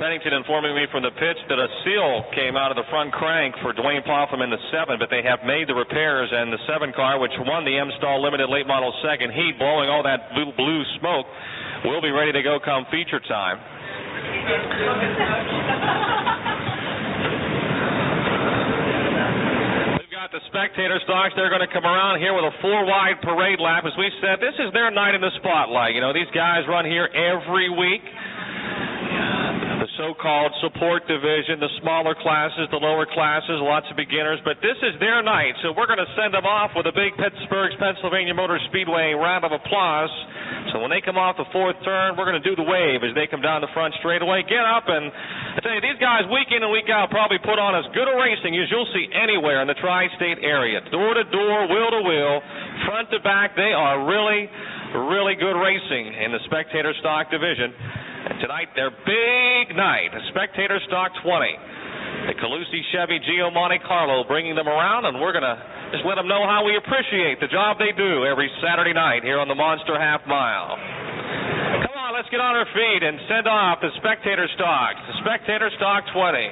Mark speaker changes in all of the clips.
Speaker 1: Bennington informing me from the pits that a seal came out of the front crank for Dwayne Popham in the 7, but they have made the repairs, and the 7 car, which won the M-Stall Limited Late Model second heat, blowing all that blue smoke, will be ready to go come feature time. The Spectator stocks, they're going to come around here with a 4-wide parade lap. As we said, this is their night in the spotlight. You know, these guys run here every week. The so-called support division, the smaller classes, the lower classes, lots of beginners, but this is their night, so we're going to send them off with a big Pittsburgh Pennsylvania Motor Speedway round of applause. So when they come off the 4th turn, we're going to do the wave as they come down the front straightaway. Get up, and I tell you, these guys week in and week out probably put on as good a racing as you'll see anywhere in the tri-state area. Door to door, wheel to wheel, front to back, they are really, really good racing in the Spectator stock division. And tonight, their big night, the Spectator Stock 20. The Calusi Chevy Geo Monte Carlo bringing them around, and we're going to just let them know how we appreciate the job they do every Saturday night here on the Monster Half Mile. Come on, let's get on our feet and send off the Spectator Stock, the Spectator Stock 20.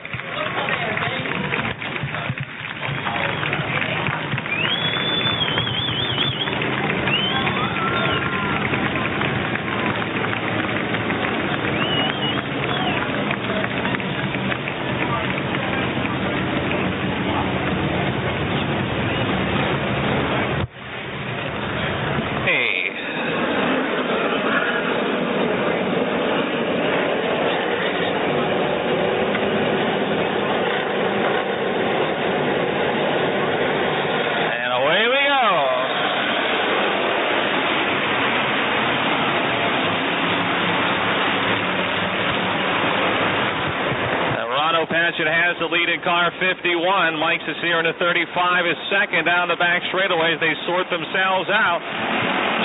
Speaker 1: Has the lead in car 51. Mike Cecier in the 35 is second down the back straightaway as they sort themselves out.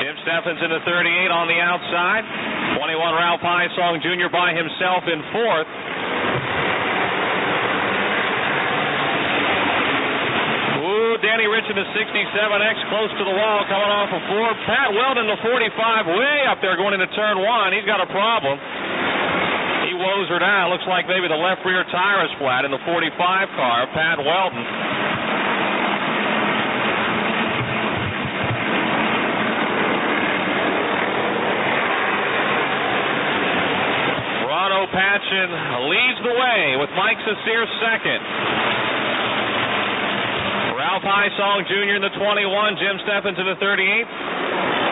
Speaker 1: Jim Steffens in the 38 on the outside. 21 Ralph Highsong Jr. by himself in 4th. Ooh, Danny Rich in the 67X close to the wall coming off of 4. Pat Weldon in the 45 way up there going into turn 1. He's got a problem. He woes her down. Looks like maybe the left rear tire is flat in the 45 car, Pat Weldon. Rado Patchen leads the way with Mike Cecier second. Ralph Highsong Jr. in the 21, Jim Steffens in the 38.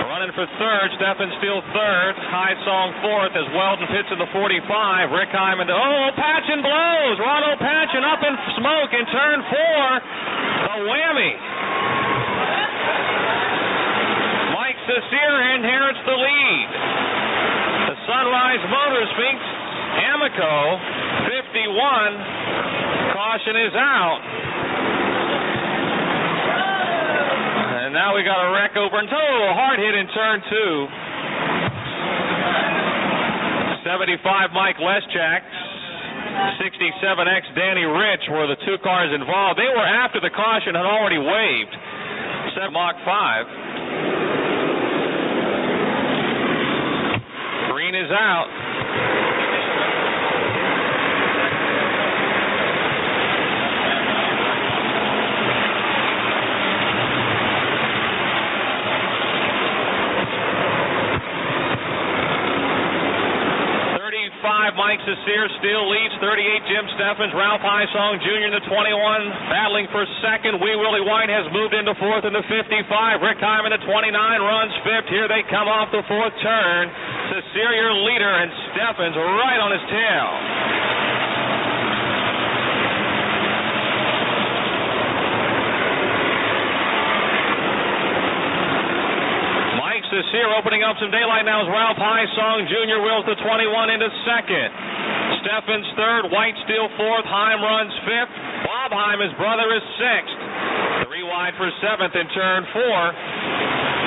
Speaker 1: Running for third, Steffens still third, Highsong 4th as Weldon pits in the 45. Rick Hyman, Patchen blows. Rado Patchen up in smoke in turn 4. A whammy. Mike Cecier inherits the lead. The Sunrise Motors Finks Amico 51. Caution is out. And now we got a wreck over and total hard hit in turn 2. 75 Mike Leschak, 67X Danny Rich were the 2 cars involved. They were after the caution had already waved. 7 Mach 5. Green is out. Mike Cecier still leads, 38 Jim Steffens, Ralph Highsong Jr. in the 21, battling for second. Wee Willie White has moved into 4th in the 55. Rick Hyman at 29 runs 5th. Here they come off the 4th turn. Cecier your leader and Steffens right on his tail. Cecier opening up some daylight now as Ralph Highsong Jr. wheels the 21 into second. Steffens third, White still 4th, Heim runs 5th. Bob Heim, his brother, is 6th. 3 wide for 7th in turn 4.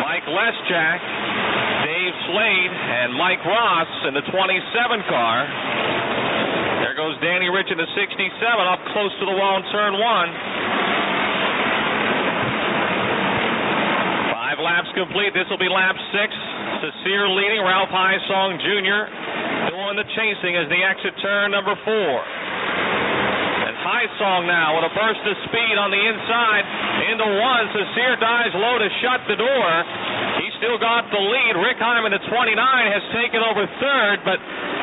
Speaker 1: Mike Leschak, Dave Slade, and Mike Ross in the 27 car. There goes Danny Rich in the 67 up close to the wall in turn 1. 5 laps complete. This will be lap 6. Cecier leading. Ralph Highsong Jr. doing the chasing as they exit turn number 4. And High Song now with a burst of speed on the inside into 1. Cecere dives low to shut the door. He's still got the lead. Rick Hyman at 29 has taken over third, but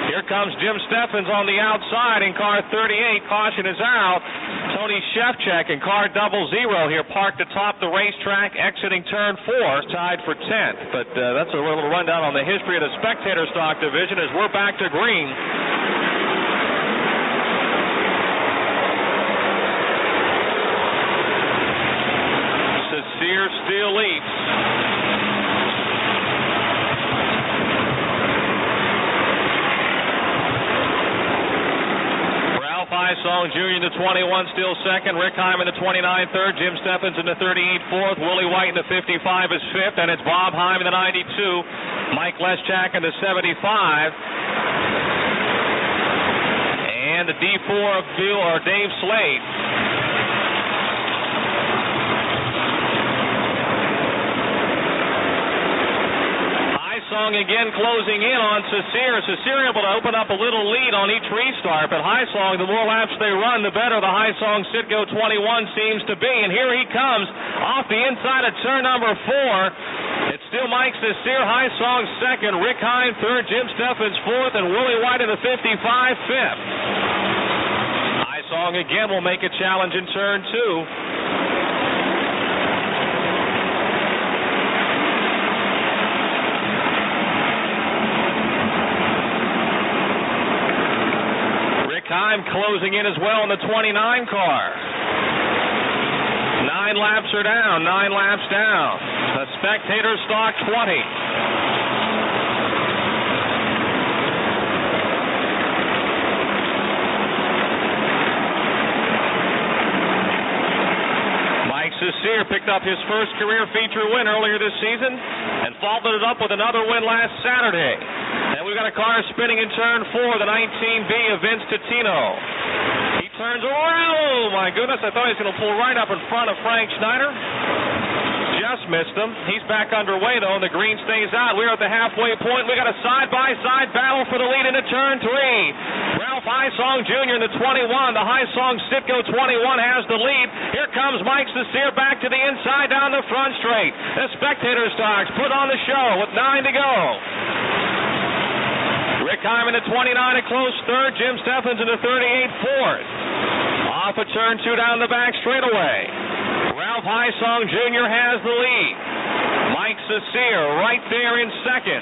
Speaker 1: here comes Jim Steffens on the outside in car 38. Caution is out. Tony Shevchak in car 00 here parked atop the racetrack, exiting turn 4, tied for 10th. But that's a little rundown on the history of the Spectator stock division as we're back to green. Cecere still leads. High Song Jr. in the 21 still second. Rick Hyman in the 29 third. Jim Steffens in the 38 fourth. Willie White in the 55 is fifth. And it's Bob Hyman in the 92. Mike Leschak in the 75. And the D4 of Dave Slade. Song again closing in on Cecere. Cecere able to open up a little lead on each restart, but High Song, the more laps they run, the better the High Song Citgo 21 seems to be. And here he comes off the inside of turn number 4. It's still Mike Cecere, High Song second, Rick Hine third, Jim Steffens fourth, and Willie White in the 55 fifth. High Song again will make a challenge in turn 2. Time closing in as well in the 29 car. 9 laps are down, 9 laps down. The Spectator stock 20. Mike Cecere picked up his first career feature win earlier this season and followed it up with another win last Saturday. And we've got a car spinning in turn 4, the 19B of Vince Titino. He turns around. Oh, my goodness. I thought he was going to pull right up in front of Frank Schneider. Just missed him. He's back underway, though, and the green stays out. We're at the halfway point. We got a side-by-side battle for the lead into turn 3. Ralph High Song Jr. in the 21. The High Song Citgo 21 has the lead. Here comes Mike Cecere back to the inside down the front straight. The Spectator stocks put on the show with 9 to go. Rick Hyman at 29 a close third. Jim Steffens in the 38 fourth. Off of turn 2 down the back straightaway. Ralph High Song Jr. has the lead. Mike Cecere right there in second.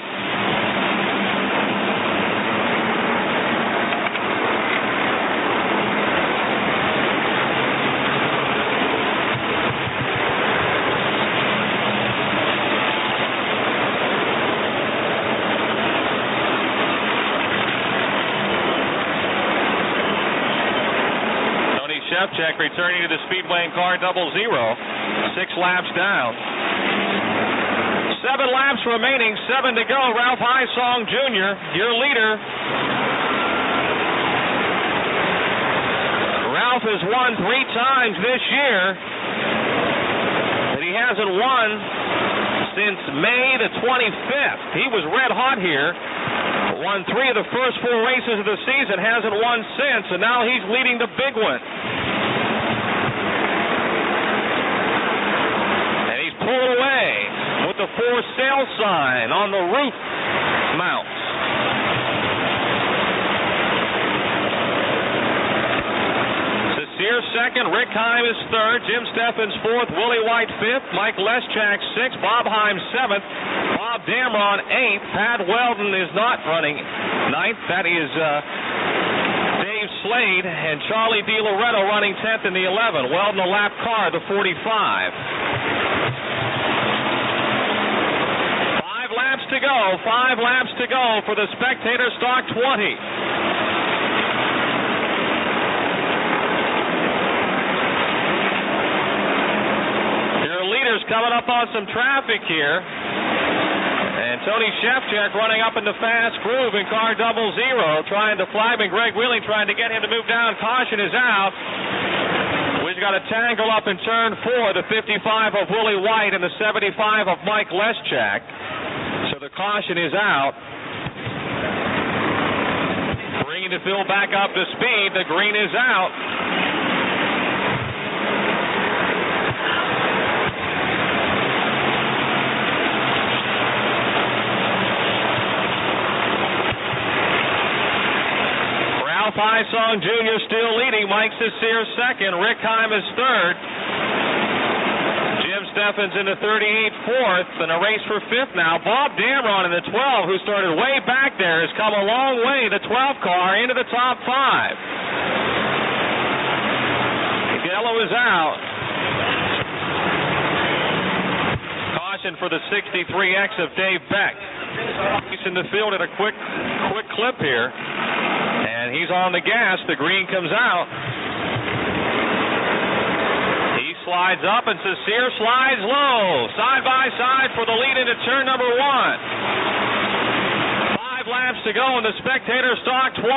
Speaker 1: Shevchak returning to the Speedway in car 00. 6 laps down. 7 laps remaining, 7 to go. Ralph High Song Jr., your leader. Ralph has won 3 times this year, but he hasn't won since May the 25th. He was red hot here. Won 3 of the first 4 races of the season, hasn't won since, and now he's leading the big one. And he's pulled away with the for sale sign on the roof mount. Cecere second, Rick Heim is third, Jim Steffens fourth, Willie White fifth, Mike Leschak sixth, Bob Heim seventh, Bob Damron eighth, Pat Weldon is not running ninth. That is Dave Slade, and Charlie DiLoretto running 10th in the 11. Weldon a lap car, the 45. 5 laps to go. 5 laps to go for the Spectator Stock 20. Coming up on some traffic here. And Tony Shevchak running up in the fast groove in car 00, trying to flag him. Greg Wheeling trying to get him to move down. Caution is out. We've got a tangle up in turn 4, the 55 of Willie White and the 75 of Mike Leschak. So the caution is out. Green to fill back up to speed. The green is out. Ralph Hysong Jr. still leading. Mike Cecere second. Rick Heim is third. Jim Steffens into 38 fourth, and a race for fifth now. Bob Damron in the 12, who started way back there, has come a long way. The 12 car into the top 5. Yellow is out. Caution for the 63X of Dave Beck. He's in the field at a quick clip here, and he's on the gas. The green comes out. Slides up, and Cecere slides low. Side by side for the lead into turn number 1. 5 laps to go in the Spectator Stock 20.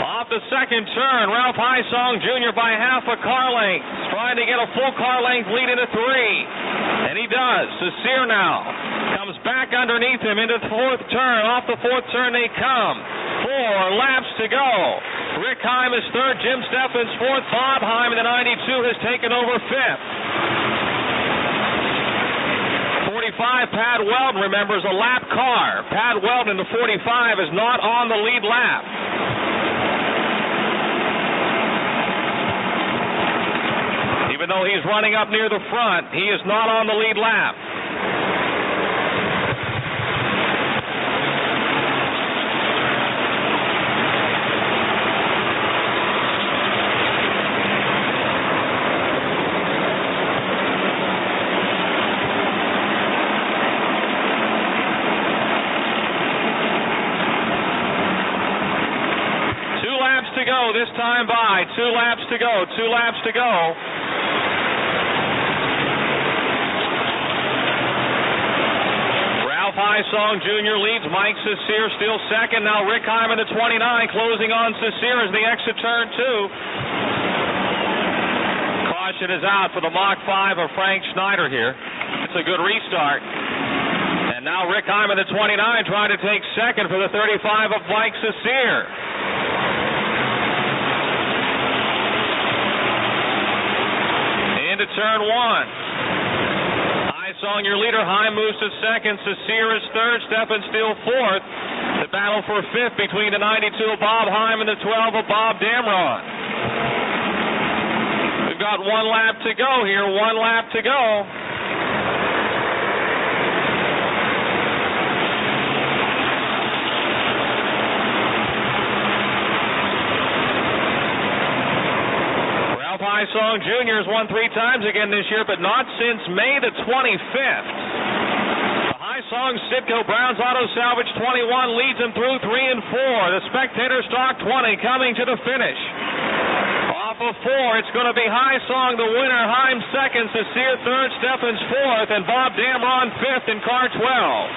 Speaker 1: Off the second turn, Ralph Hysong Jr. by half a car length, trying to get a full car length lead into 3. And he does. Cecere now comes back underneath him into the 4th turn. Off the 4th turn they come. 4 laps to go. Rick Heim is third, Jim Steffens fourth, Bob Heim in the 92 has taken over fifth. 45, Pat Weldon, remembers, a lap car. Pat Weldon in the 45 is not on the lead lap. Even though he's running up near the front, he is not on the lead lap. This time by 2 laps to go. 2 laps to go. Ralph Hysong Jr. leads. Mike Cecere still second. Now Rick Heim in the 29, closing on Cecere as the exit turn 2. Caution is out for the Mach 5 of Frank Schneider here. It's a good restart. And now Rick Heim in the 29 trying to take second for the 35 of Mike Cecere. Into turn 1. Hysong, your leader. Heim moves to second. Cecere is third. Steffens still fourth. The battle for fifth between the 92 of Bob Heim and the 12 of Bob Damron. We've got 1 lap to go here. 1 lap to go. Hysong Jr. has won 3 times again this year, but not since May the 25th. The Hysong Sitco Browns Auto Salvage 21 leads him through 3 and 4. The Spectator Stock 20 coming to the finish. Off of 4, it's going to be Hysong the winner, Heim second, Cecere third, Steffens fourth, and Bob Damron fifth in car 12.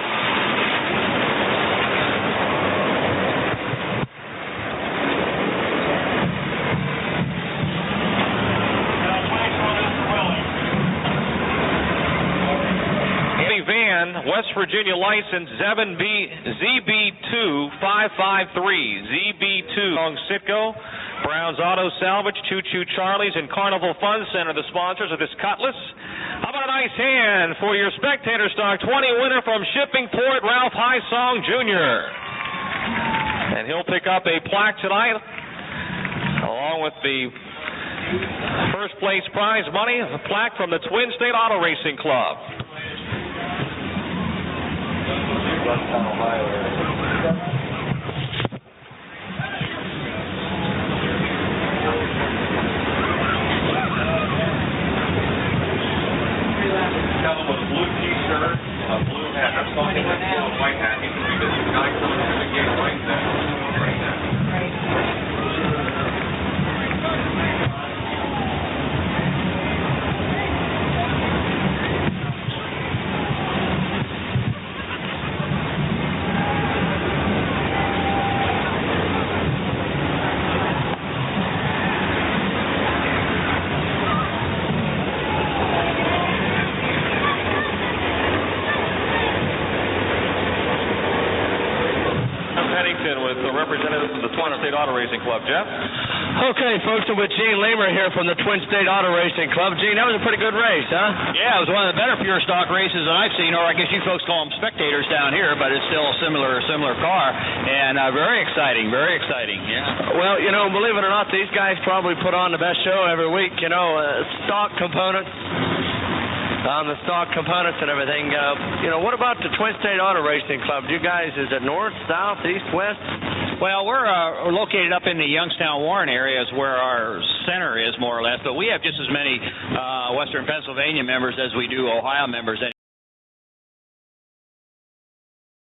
Speaker 1: West Virginia license ZB2553. ZB2 on Sitco, Browns Auto Salvage, Choo Choo Charlie's, and Carnival Fun Center, the sponsors of this Cutlass. How about a nice hand for your Spectator Stock 20 winner from Shippingport, Ralph Hysong Jr. And he'll pick up a plaque tonight, along with the first place prize money, a plaque from the Twin State Auto Racing Club.
Speaker 2: Tell him with a blue t-shirt, a blue hat, or something like a white hat. He can be the guy coming to the gate right there. Right there.
Speaker 1: with representatives from the Twin State Auto Racing Club. Jeff?
Speaker 3: Okay, folks, I'm with Gene Lemer here from the Twin State Auto Racing Club. Gene, that was a pretty good race, huh?
Speaker 4: Yeah, it was one of the better pure stock races that I've seen, or I guess you folks call them Spectators down here, but it's still a similar car, and very exciting, yeah.
Speaker 3: Well, you know, believe it or not, these guys probably put on the best show every week, you know, stock components. On the stock components and everything. You know, what about the Twin State Auto Racing Club? You guys, is it north, south, east, west?
Speaker 4: Well, we're located up in the Youngstown, Warren areas where our center is, more or less, but we have just as many Western Pennsylvania members as we do Ohio members